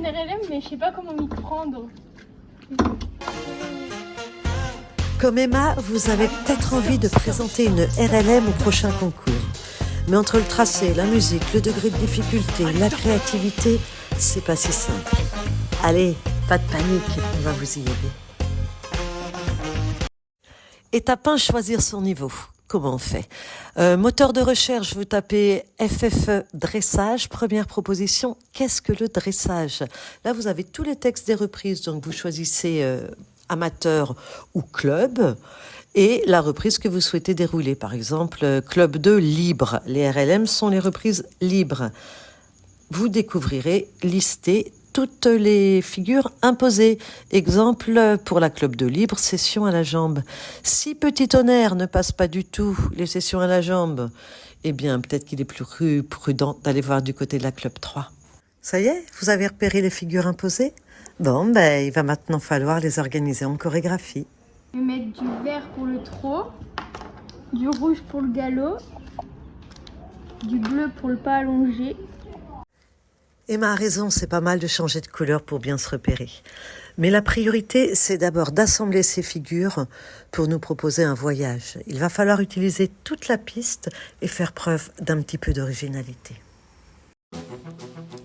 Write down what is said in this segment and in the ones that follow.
une RLM, mais je sais pas comment m'y prendre. Comme Emma, vous avez peut-être envie de présenter une RLM au prochain concours. Mais entre le tracé, la musique, le degré de difficulté, la créativité, c'est pas si simple. Allez, pas de panique, on va vous y aider. Étape 1, choisir son niveau. Comment on fait? Moteur de recherche, vous tapez FFE dressage. Première proposition, qu'est-ce que le dressage? Là, vous avez tous les textes des reprises, donc vous choisissez amateur ou club et la reprise que vous souhaitez dérouler. Par exemple, club 2, libre. Les RLM sont les reprises libres. Vous découvrirez lister toutes les figures imposées. Exemple, pour la club de libre, session à la jambe. Si petit tonnerre ne passe pas du tout les sessions à la jambe, eh bien, peut-être qu'il est plus prudent d'aller voir du côté de la club 3. Ça y est, vous avez repéré les figures imposées? Bon, ben, il va maintenant falloir les organiser en chorégraphie. Je vais mettre du vert pour le trot, du rouge pour le galop, du bleu pour le pas allongé. Emma a raison, c'est pas mal de changer de couleur pour bien se repérer. Mais la priorité, c'est d'abord d'assembler ces figures pour nous proposer un voyage. Il va falloir utiliser toute la piste et faire preuve d'un petit peu d'originalité.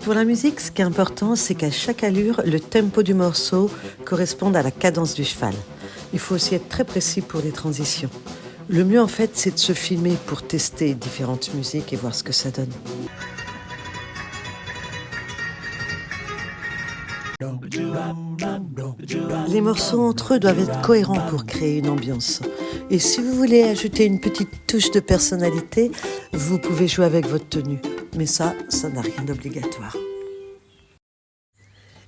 Pour la musique, ce qui est important, c'est qu'à chaque allure, le tempo du morceau corresponde à la cadence du cheval. Il faut aussi être très précis pour les transitions. Le mieux, en fait, c'est de se filmer pour tester différentes musiques et voir ce que ça donne. Les morceaux entre eux doivent être cohérents pour créer une ambiance. Et si vous voulez ajouter une petite touche de personnalité, vous pouvez jouer avec votre tenue. Mais ça n'a rien d'obligatoire.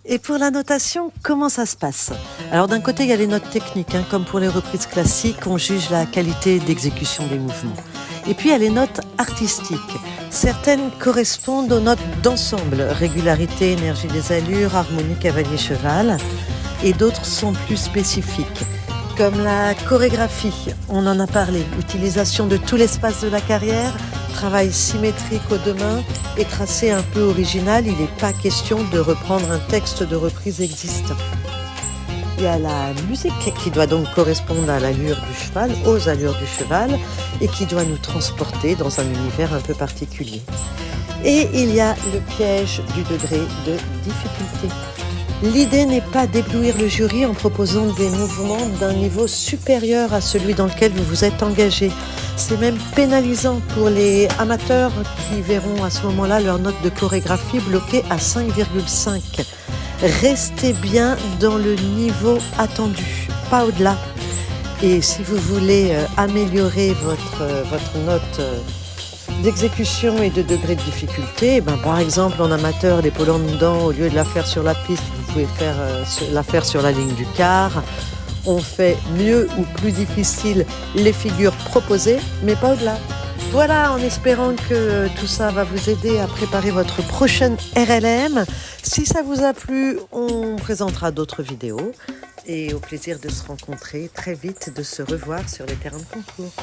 Et pour la notation, comment ça se passe? Alors d'un côté, il y a les notes techniques, comme pour les reprises classiques, on juge la qualité d'exécution des mouvements. Et puis il y a les notes artistiques. Certaines correspondent aux notes d'ensemble, régularité, énergie des allures, harmonie, cavalier, cheval. Et d'autres sont plus spécifiques, comme la chorégraphie, on en a parlé, utilisation de tout l'espace de la carrière, travail symétrique aux deux mains et tracé un peu original, il n'est pas question de reprendre un texte de reprise existant. Il y a la musique qui doit donc correspondre à l'allure du cheval, aux allures du cheval, et qui doit nous transporter dans un univers un peu particulier. Et il y a le piège du degré de difficulté. L'idée n'est pas d'éblouir le jury en proposant des mouvements d'un niveau supérieur à celui dans lequel vous vous êtes engagé. C'est même pénalisant pour les amateurs qui verront à ce moment-là leur note de chorégraphie bloquée à 5,5. Restez bien dans le niveau attendu, pas au-delà. Et si vous voulez améliorer votre note d'exécution et de degré de difficulté, par exemple en amateur, l'épaule en dedans, au lieu de la faire sur la piste, vous pouvez la faire sur la ligne du quart. On fait mieux ou plus difficile les figures proposées, mais pas au-delà. Voilà, en espérant que tout ça va vous aider à préparer votre prochaine RLM. Si ça vous a plu, on présentera d'autres vidéos. Et au plaisir de se rencontrer très vite, de se revoir sur les terrains de concours.